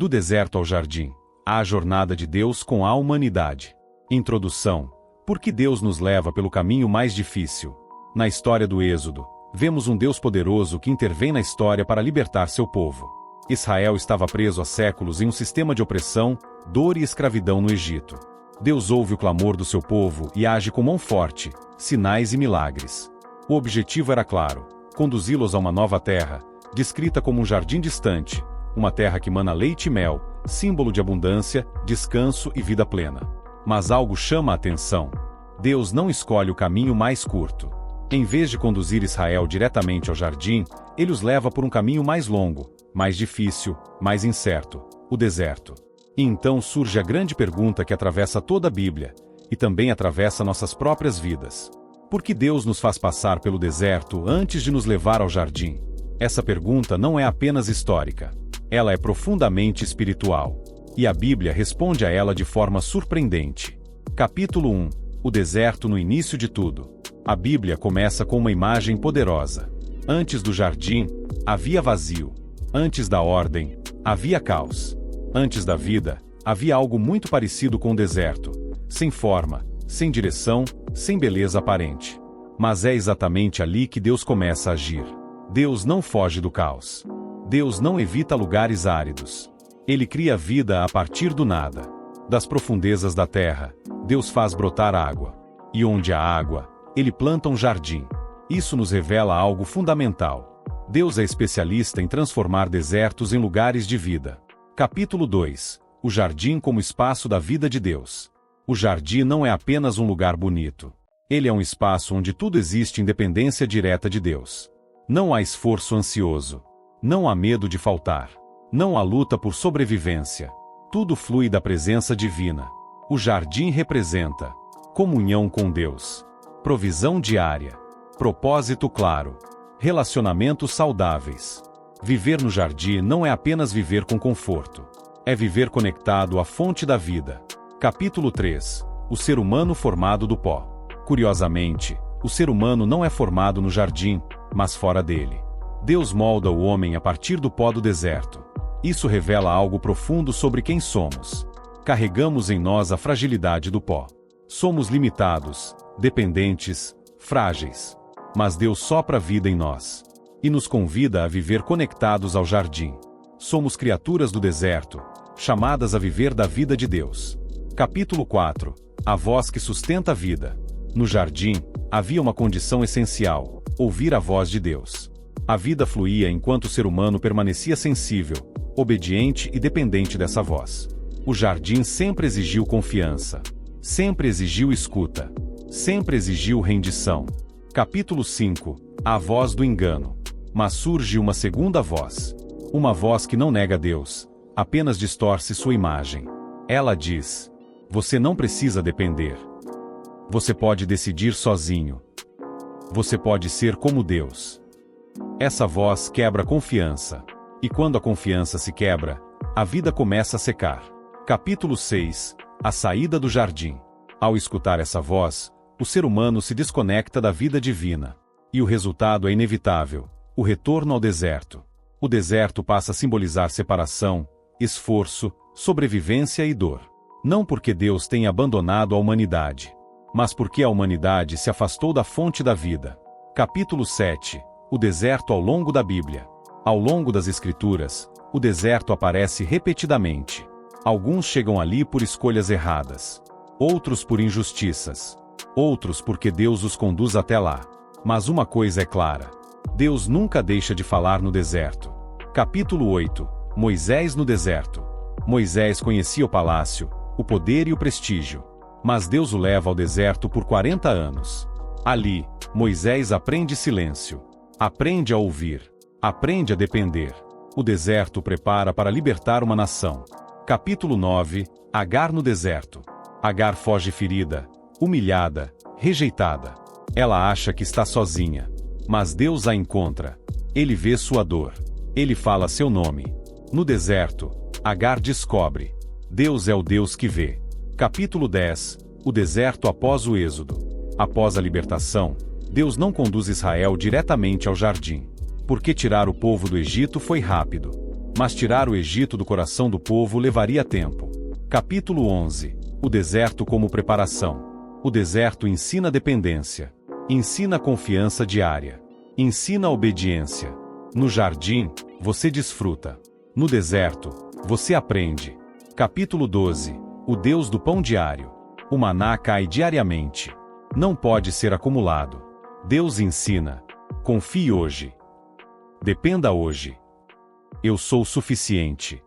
Do deserto ao jardim. A jornada de Deus com a humanidade. Introdução. Por que Deus nos leva pelo caminho mais difícil? Na história do Êxodo, vemos um Deus poderoso que intervém na história para libertar seu povo. Israel estava preso há séculos em um sistema de opressão, dor e escravidão no Egito. Deus ouve o clamor do seu povo e age com mão forte, sinais e milagres. O objetivo era claro: conduzi-los a uma nova terra, descrita como um jardim distante, uma terra que mana leite e mel, símbolo de abundância, descanso e vida plena. Mas algo chama a atenção. Deus não escolhe o caminho mais curto. Em vez de conduzir Israel diretamente ao jardim, ele os leva por um caminho mais longo, mais difícil, mais incerto: o deserto. E então surge a grande pergunta que atravessa toda a Bíblia, e também atravessa nossas próprias vidas. Por que Deus nos faz passar pelo deserto antes de nos levar ao jardim? Essa pergunta não é apenas histórica. Ela é profundamente espiritual. E a Bíblia responde a ela de forma surpreendente. Capítulo 1. O deserto no início de tudo. A Bíblia começa com uma imagem poderosa. Antes do jardim, havia vazio. Antes da ordem, havia caos. Antes da vida, havia algo muito parecido com o deserto. Sem forma, sem direção, sem beleza aparente. Mas é exatamente ali que Deus começa a agir. Deus não foge do caos. Deus não evita lugares áridos. Ele cria vida a partir do nada. Das profundezas da terra, Deus faz brotar água. E onde há água, Ele planta um jardim. Isso nos revela algo fundamental. Deus é especialista em transformar desertos em lugares de vida. Capítulo 2. O jardim como espaço da vida de Deus. O jardim não é apenas um lugar bonito. Ele é um espaço onde tudo existe em dependência direta de Deus. Não há esforço ansioso. Não há medo de faltar. Não há luta por sobrevivência. Tudo flui da presença divina. O jardim representa comunhão com Deus, provisão diária, propósito claro, relacionamentos saudáveis. Viver no jardim não é apenas viver com conforto. É viver conectado à fonte da vida. Capítulo 3. O ser humano formado do pó. Curiosamente, o ser humano não é formado no jardim, mas fora dele. Deus molda o homem a partir do pó do deserto. Isso revela algo profundo sobre quem somos. Carregamos em nós a fragilidade do pó. Somos limitados, dependentes, frágeis. Mas Deus sopra a vida em nós. E nos convida a viver conectados ao jardim. Somos criaturas do deserto, chamadas a viver da vida de Deus. Capítulo 4. A voz que sustenta a vida. No jardim, havia uma condição essencial: ouvir a voz de Deus. A vida fluía enquanto o ser humano permanecia sensível, obediente e dependente dessa voz. O jardim sempre exigiu confiança. Sempre exigiu escuta. Sempre exigiu rendição. Capítulo 5. A voz do engano. Mas surge uma segunda voz. Uma voz que não nega Deus, apenas distorce sua imagem. Ela diz: você não precisa depender. Você pode decidir sozinho. Você pode ser como Deus. Essa voz quebra a confiança. E quando a confiança se quebra, a vida começa a secar. Capítulo 6. A saída do jardim. Ao escutar essa voz, o ser humano se desconecta da vida divina. E o resultado é inevitável: o retorno ao deserto. O deserto passa a simbolizar separação, esforço, sobrevivência e dor. Não porque Deus tenha abandonado a humanidade, mas porque a humanidade se afastou da fonte da vida. Capítulo 7. O deserto ao longo da Bíblia. Ao longo das Escrituras, o deserto aparece repetidamente. Alguns chegam ali por escolhas erradas. Outros por injustiças. Outros porque Deus os conduz até lá. Mas uma coisa é clara: Deus nunca deixa de falar no deserto. Capítulo 8. Moisés no deserto. Moisés conhecia o palácio, o poder e o prestígio. Mas Deus o leva ao deserto por 40 anos. Ali, Moisés aprende silêncio. Aprende a ouvir. Aprende a depender. O deserto o prepara para libertar uma nação. Capítulo 9. Agar no deserto. Agar foge ferida, humilhada, rejeitada. Ela acha que está sozinha. Mas Deus a encontra. Ele vê sua dor. Ele fala seu nome. No deserto, Agar descobre: Deus é o Deus que vê. Capítulo 10. O deserto após o êxodo. Após a libertação, Deus não conduz Israel diretamente ao jardim. Porque tirar o povo do Egito foi rápido. Mas tirar o Egito do coração do povo levaria tempo. Capítulo 11. O deserto como preparação. O deserto ensina dependência. Ensina confiança diária. Ensina obediência. No jardim, você desfruta. No deserto, você aprende. Capítulo 12. O Deus do pão diário. O maná cai diariamente. Não pode ser acumulado. Deus ensina. Confie hoje. Dependa hoje. Eu sou suficiente.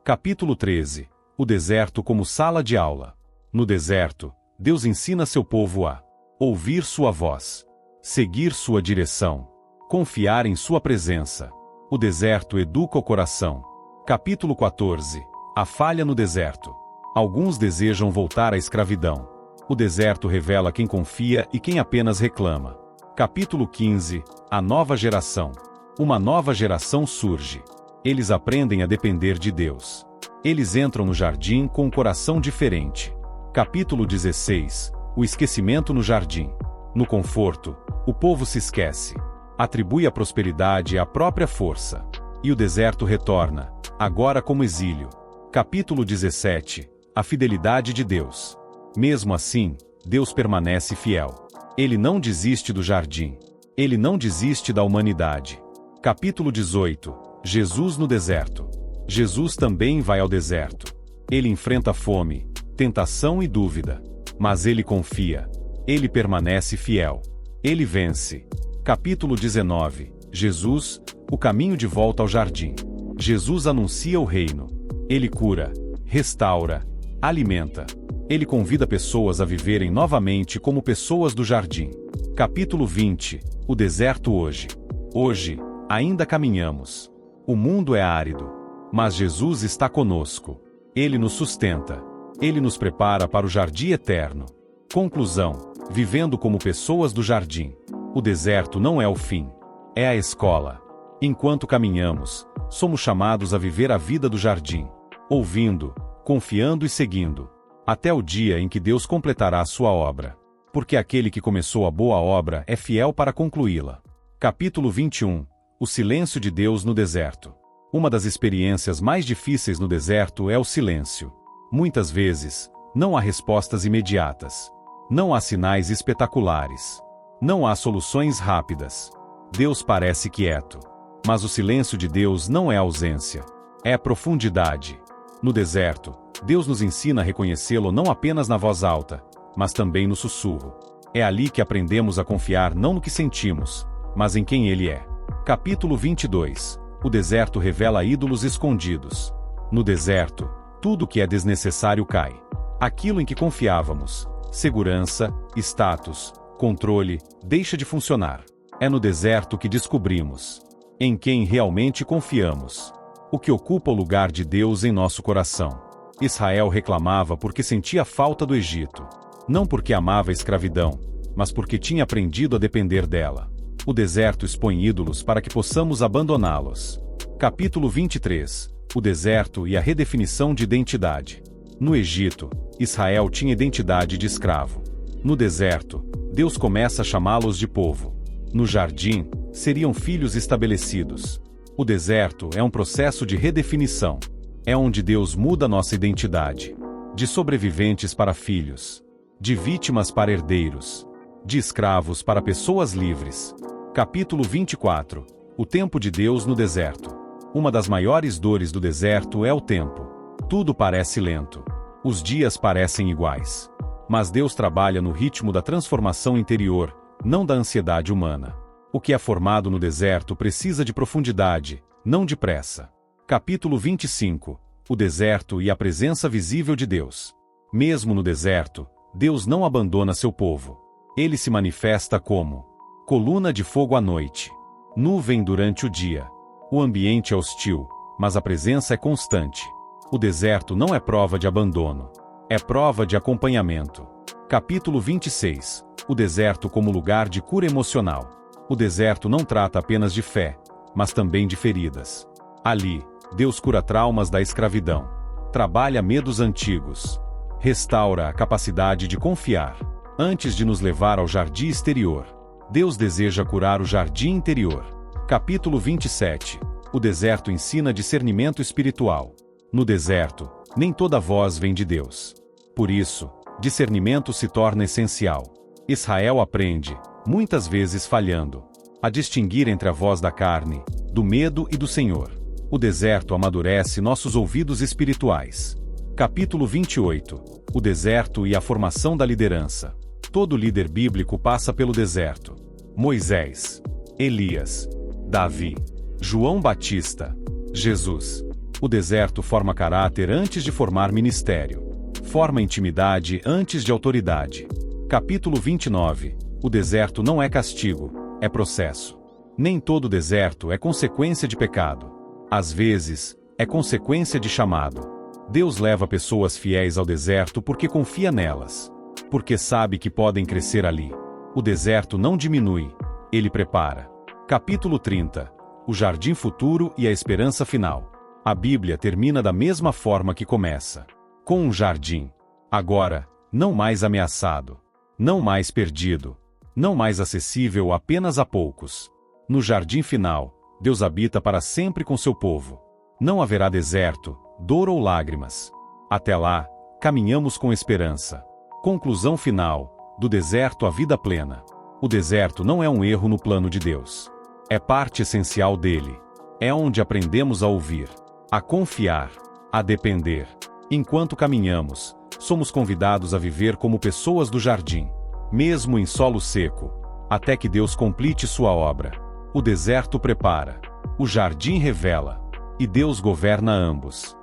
Capítulo 13. O deserto como sala de aula. No deserto, Deus ensina seu povo a ouvir sua voz, seguir sua direção, confiar em sua presença. O deserto educa o coração. Capítulo 14. A falha no deserto. Alguns desejam voltar à escravidão. O deserto revela quem confia e quem apenas reclama. Capítulo 15. A nova geração. Uma nova geração surge. Eles aprendem a depender de Deus. Eles entram no jardim com um coração diferente. Capítulo 16. O esquecimento no jardim. No conforto, o povo se esquece. Atribui a prosperidade à própria força. E o deserto retorna, agora como exílio. Capítulo 17. A fidelidade de Deus. Mesmo assim, Deus permanece fiel. Ele não desiste do jardim. Ele não desiste da humanidade. Capítulo 18. Jesus no deserto. Jesus também vai ao deserto. Ele enfrenta fome, tentação e dúvida. Mas ele confia. Ele permanece fiel. Ele vence. Capítulo 19. Jesus, o caminho de volta ao jardim. Jesus anuncia o reino. Ele cura, restaura, alimenta. Ele convida pessoas a viverem novamente como pessoas do jardim. Capítulo 20. O deserto hoje. Hoje, ainda caminhamos. O mundo é árido. Mas Jesus está conosco. Ele nos sustenta. Ele nos prepara para o jardim eterno. Conclusão. Vivendo como pessoas do jardim. O deserto não é o fim. É a escola. Enquanto caminhamos, somos chamados a viver a vida do jardim. Ouvindo, confiando e seguindo. Até o dia em que Deus completará a sua obra. Porque aquele que começou a boa obra é fiel para concluí-la. Capítulo 21. O silêncio de Deus no deserto. Uma das experiências mais difíceis no deserto é o silêncio. Muitas vezes, não há respostas imediatas. Não há sinais espetaculares. Não há soluções rápidas. Deus parece quieto. Mas o silêncio de Deus não é ausência. É profundidade. No deserto, Deus nos ensina a reconhecê-lo não apenas na voz alta, mas também no sussurro. É ali que aprendemos a confiar não no que sentimos, mas em quem Ele é. Capítulo 22. O deserto revela ídolos escondidos. No deserto, tudo que é desnecessário cai. Aquilo em que confiávamos, segurança, status, controle, deixa de funcionar. É no deserto que descobrimos em quem realmente confiamos. O que ocupa o lugar de Deus em nosso coração. Israel reclamava porque sentia falta do Egito. Não porque amava a escravidão, mas porque tinha aprendido a depender dela. O deserto expõe ídolos para que possamos abandoná-los. Capítulo 23. O deserto e a redefinição de identidade. No Egito, Israel tinha identidade de escravo. No deserto, Deus começa a chamá-los de povo. No jardim, seriam filhos estabelecidos. O deserto é um processo de redefinição. É onde Deus muda nossa identidade. De sobreviventes para filhos. De vítimas para herdeiros. De escravos para pessoas livres. Capítulo 24. O tempo de Deus no deserto. Uma das maiores dores do deserto é o tempo. Tudo parece lento. Os dias parecem iguais. Mas Deus trabalha no ritmo da transformação interior, não da ansiedade humana. O que é formado no deserto precisa de profundidade, não de pressa. Capítulo 25. O deserto e a presença visível de Deus. Mesmo no deserto, Deus não abandona seu povo. Ele se manifesta como coluna de fogo à noite, nuvem durante o dia. O ambiente é hostil, mas a presença é constante. O deserto não é prova de abandono. É prova de acompanhamento. Capítulo 26. O deserto como lugar de cura emocional. O deserto não trata apenas de fé, mas também de feridas. Ali, Deus cura traumas da escravidão. Trabalha medos antigos. Restaura a capacidade de confiar. Antes de nos levar ao jardim exterior, Deus deseja curar o jardim interior. Capítulo 27. O deserto ensina discernimento espiritual. No deserto, nem toda voz vem de Deus. Por isso, discernimento se torna essencial. Israel aprende, muitas vezes falhando, a distinguir entre a voz da carne, do medo e do Senhor. O deserto amadurece nossos ouvidos espirituais. Capítulo 28. O deserto e a formação da liderança. Todo líder bíblico passa pelo deserto. Moisés, Elias, Davi, João Batista, Jesus. O deserto forma caráter antes de formar ministério. Forma intimidade antes de autoridade. Capítulo 29. O deserto não é castigo, é processo. Nem todo deserto é consequência de pecado. Às vezes, é consequência de chamado. Deus leva pessoas fiéis ao deserto porque confia nelas. Porque sabe que podem crescer ali. O deserto não diminui, ele prepara. Capítulo 30. O jardim futuro e a esperança final. A Bíblia termina da mesma forma que começa. Com um jardim. Agora, não mais ameaçado. Não mais perdido. Não mais acessível apenas a poucos. No jardim final, Deus habita para sempre com seu povo. Não haverá deserto, dor ou lágrimas. Até lá, caminhamos com esperança. Conclusão final, do deserto à vida plena. O deserto não é um erro no plano de Deus. É parte essencial dele. É onde aprendemos a ouvir, a confiar, a depender. Enquanto caminhamos, somos convidados a viver como pessoas do jardim, mesmo em solo seco, até que Deus complete sua obra. O deserto prepara, o jardim revela, e Deus governa ambos.